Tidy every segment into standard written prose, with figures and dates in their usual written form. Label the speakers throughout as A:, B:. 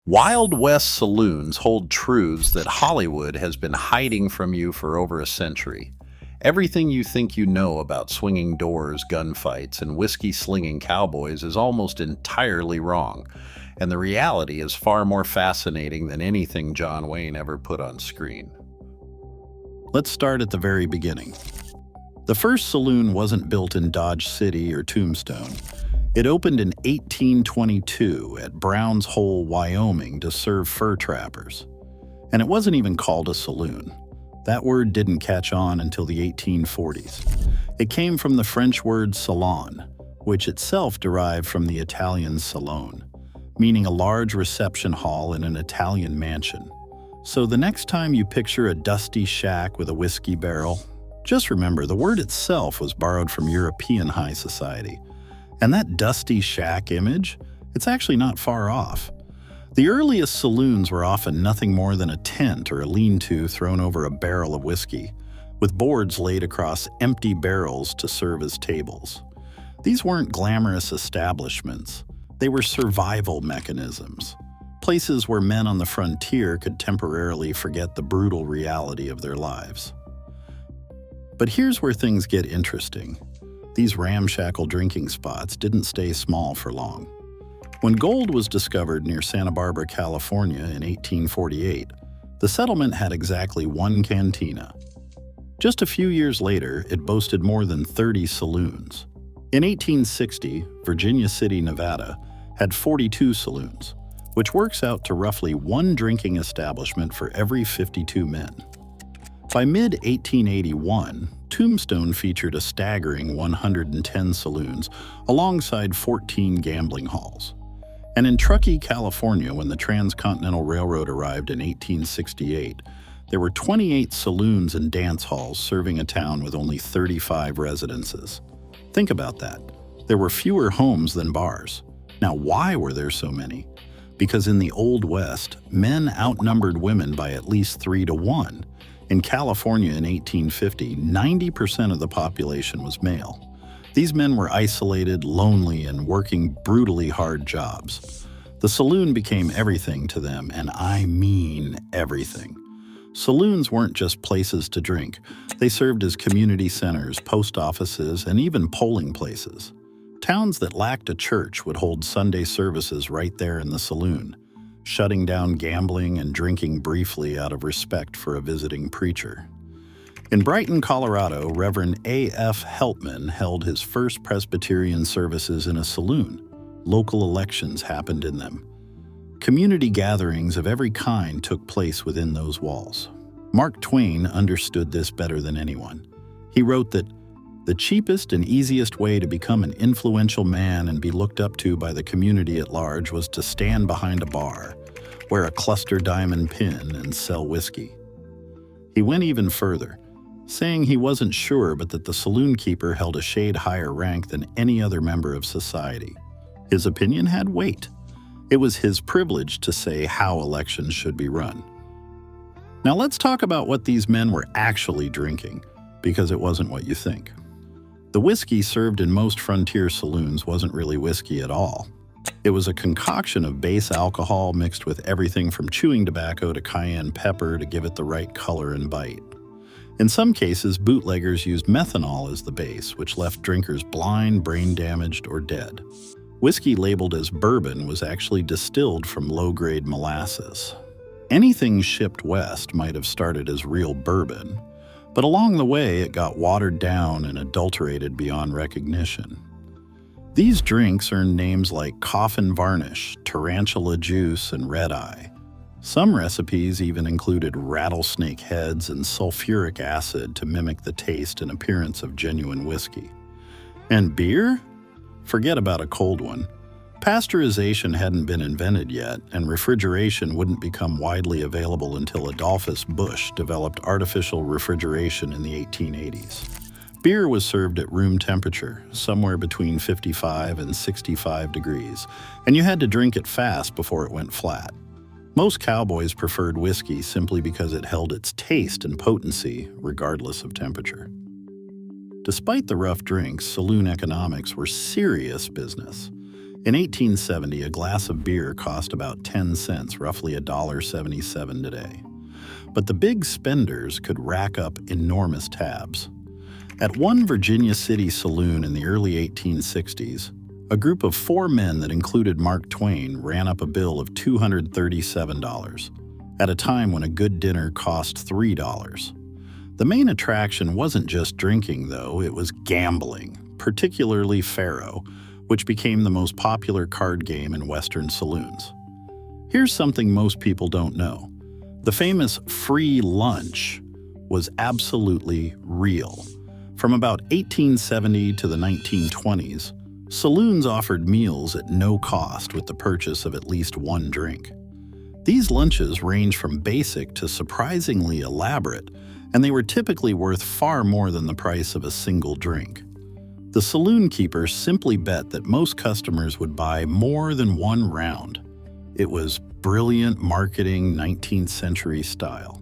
A: Wild West saloons hold truths that Hollywood has been hiding from you for over a century. Everything you think you know about swinging doors, gunfights, and whiskey-slinging cowboys is almost entirely wrong, and the reality is far more fascinating than anything John Wayne ever put on screen. Let's start at the very beginning. The first saloon wasn't built in Dodge City or Tombstone. It opened in 1822 at Brown's Hole, Wyoming to serve fur trappers. And it wasn't even called a saloon. That word didn't catch on until the 1840s. It came from the French word salon, which itself derived from the Italian salone, meaning a large reception hall in an Italian mansion. So the next time you picture a dusty shack with a whiskey barrel, just remember the word itself was borrowed from European high society. And that dusty shack image, it's actually not far off. The earliest saloons were often nothing more than a tent or a lean-to thrown over a barrel of whiskey, with boards laid across empty barrels to serve as tables. These weren't glamorous establishments. They were survival mechanisms, places where men on the frontier could temporarily forget the brutal reality of their lives. But here's where things get interesting. These ramshackle drinking spots didn't stay small for long. When gold was discovered near Santa Barbara, California in 1848, the settlement had exactly one cantina. Just a few years later, it boasted more than 30 saloons. In 1860, Virginia City, Nevada, had 42 saloons, which works out to roughly one drinking establishment for every 52 men. By mid-1881, Tombstone featured a staggering 110 saloons alongside 14 gambling halls. And in Truckee, California, when the Transcontinental Railroad arrived in 1868, there were 28 saloons and dance halls serving a town with only 35 residences. Think about that. There were fewer homes than bars. Now, why were there so many? Because in the Old West, men outnumbered women by at least 3 to 1. In California in 1850, 90% of the population was male. These men were isolated, lonely, and working brutally hard jobs. The saloon became everything to them, and I mean everything. Saloons weren't just places to drink. They served as community centers, post offices, and even polling places. Towns that lacked a church would hold Sunday services right there in the saloon, shutting down gambling and drinking briefly out of respect for a visiting preacher. In Brighton, Colorado, Reverend A.F. Helpman held his first Presbyterian services in a saloon. Local elections happened in them. Community gatherings of every kind took place within those walls. Mark Twain understood this better than anyone. He wrote that the cheapest and easiest way to become an influential man and be looked up to by the community at large was to stand behind a bar, wear a cluster diamond pin, and sell whiskey. He went even further, saying he wasn't sure but that the saloon keeper held a shade higher rank than any other member of society. His opinion had weight. It was his privilege to say how elections should be run. Now let's talk about what these men were actually drinking, because it wasn't what you think. The whiskey served in most frontier saloons wasn't really whiskey at all. It was a concoction of base alcohol mixed with everything from chewing tobacco to cayenne pepper to give it the right color and bite. In some cases, bootleggers used methanol as the base, which left drinkers blind, brain-damaged, or dead. Whiskey labeled as bourbon was actually distilled from low-grade molasses. Anything shipped west might have started as real bourbon, but along the way it got watered down and adulterated beyond recognition. These drinks earned names like Coffin Varnish, Tarantula Juice, and Red Eye. Some recipes even included rattlesnake heads and sulfuric acid to mimic the taste and appearance of genuine whiskey. And beer? Forget about a cold one. Pasteurization hadn't been invented yet, and refrigeration wouldn't become widely available until Adolphus Busch developed artificial refrigeration in the 1880s. Beer was served at room temperature, somewhere between 55 and 65 degrees, and you had to drink it fast before it went flat. Most cowboys preferred whiskey simply because it held its taste and potency regardless of temperature. Despite the rough drinks, saloon economics were serious business. In 1870, a glass of beer cost about 10 cents, roughly $1.77 today. But the big spenders could rack up enormous tabs. At one Virginia City saloon in the early 1860s, a group of 4 men that included Mark Twain ran up a bill of $237, at a time when a good dinner cost $3. The main attraction wasn't just drinking, though, it was gambling, particularly faro, which became the most popular card game in Western saloons. Here's something most people don't know. The famous free lunch was absolutely real. From about 1870 to the 1920s, saloons offered meals at no cost with the purchase of at least one drink. These lunches ranged from basic to surprisingly elaborate, and they were typically worth far more than the price of a single drink. The saloon keeper simply bet that most customers would buy more than one round. It was brilliant marketing, 19th century style.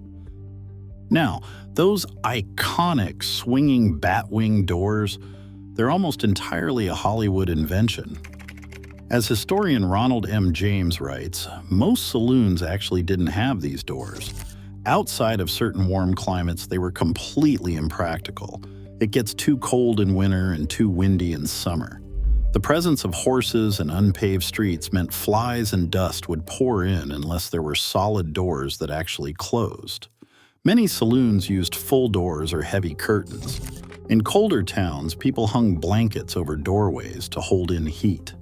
A: Now, those iconic swinging Batwing doors, they're almost entirely a Hollywood invention. As historian Ronald M. James writes, most saloons actually didn't have these doors. Outside of certain warm climates, they were completely impractical. It gets too cold in winter and too windy in summer. The presence of horses and unpaved streets meant flies and dust would pour in unless there were solid doors that actually closed. Many saloons used full doors or heavy curtains. In colder towns, people hung blankets over doorways to hold in heat.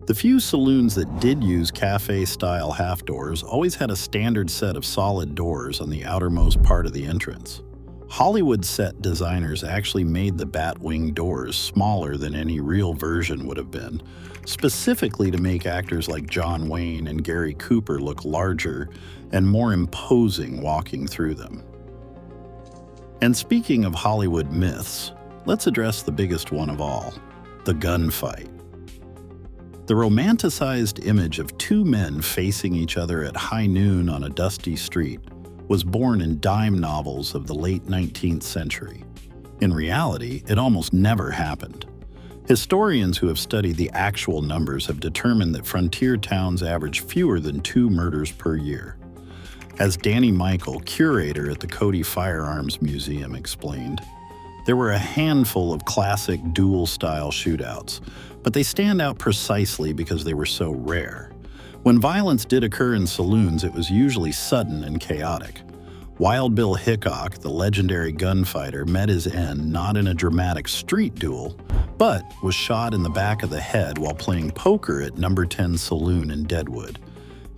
A: The few saloons that did use cafe-style half doors always had a standard set of solid doors on the outermost part of the entrance. Hollywood set designers actually made the Batwing doors smaller than any real version would have been, specifically to make actors like John Wayne and Gary Cooper look larger and more imposing walking through them. And speaking of Hollywood myths, let's address the biggest one of all, the gunfight. The romanticized image of 2 men facing each other at high noon on a dusty street was born in dime novels of the late 19th century. In reality, it almost never happened. Historians who have studied the actual numbers have determined that frontier towns average fewer than 2 murders per year. As Danny Michael, curator at the Cody Firearms Museum, explained, there were a handful of classic duel-style shootouts, but they stand out precisely because they were so rare. When violence did occur in saloons, it was usually sudden and chaotic. Wild Bill Hickok, the legendary gunfighter, met his end not in a dramatic street duel, but was shot in the back of the head while playing poker at No. 10 Saloon in Deadwood.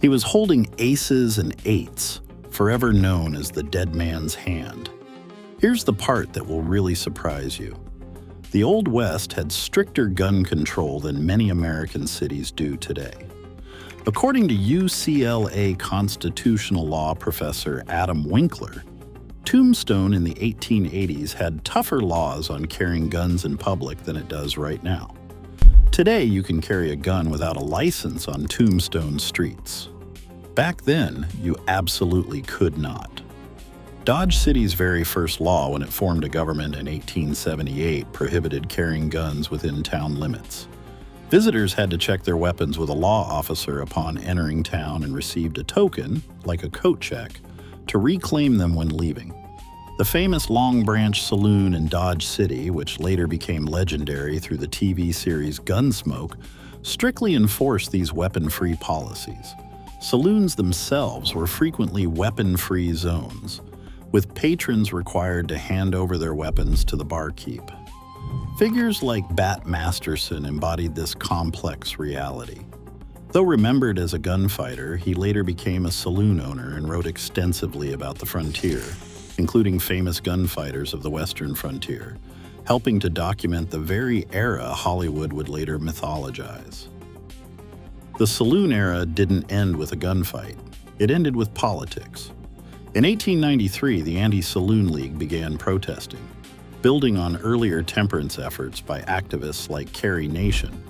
A: He was holding aces and eights, forever known as the dead man's hand. Here's the part that will really surprise you. The Old West had stricter gun control than many American cities do today. According to UCLA constitutional law professor Adam Winkler, Tombstone in the 1880s had tougher laws on carrying guns in public than it does right now. Today, you can carry a gun without a license on Tombstone streets. Back then, you absolutely could not. Dodge City's very first law, when it formed a government in 1878, prohibited carrying guns within town limits. Visitors had to check their weapons with a law officer upon entering town and received a token, like a coat check, to reclaim them when leaving. The famous Long Branch Saloon in Dodge City, which later became legendary through the TV series Gunsmoke, strictly enforced these weapon-free policies. Saloons themselves were frequently weapon-free zones, with patrons required to hand over their weapons to the barkeep. Figures like Bat Masterson embodied this complex reality. Though remembered as a gunfighter, he later became a saloon owner and wrote extensively about the frontier, including famous gunfighters of the Western frontier, helping to document the very era Hollywood would later mythologize. The saloon era didn't end with a gunfight. It ended with politics. In 1893, the Anti-Saloon League began protesting, building on earlier temperance efforts by activists like Carrie Nation,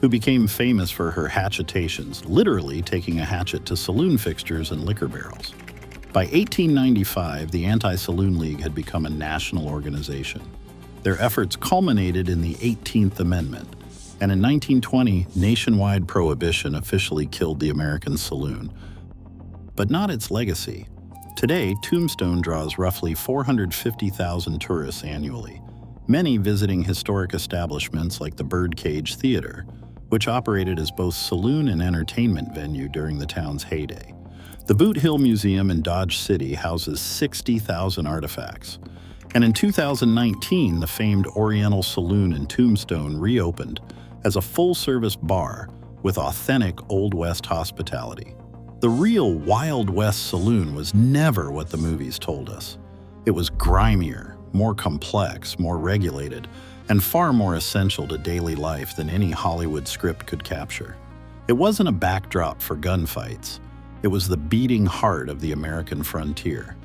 A: who became famous for her hatchetations, literally taking a hatchet to saloon fixtures and liquor barrels. By 1895, the Anti-Saloon League had become a national organization. Their efforts culminated in the 18th Amendment, And in 1920, nationwide prohibition officially killed the American saloon. But not its legacy. Today, Tombstone draws roughly 450,000 tourists annually, many visiting historic establishments like the Birdcage Theater, which operated as both saloon and entertainment venue during the town's heyday. The Boot Hill Museum in Dodge City houses 60,000 artifacts. And in 2019, the famed Oriental Saloon in Tombstone reopened as a full-service bar with authentic Old West hospitality. The real Wild West Saloon was never what the movies told us. It was grimier, more complex, more regulated, and far more essential to daily life than any Hollywood script could capture. It wasn't a backdrop for gunfights. It was the beating heart of the American frontier.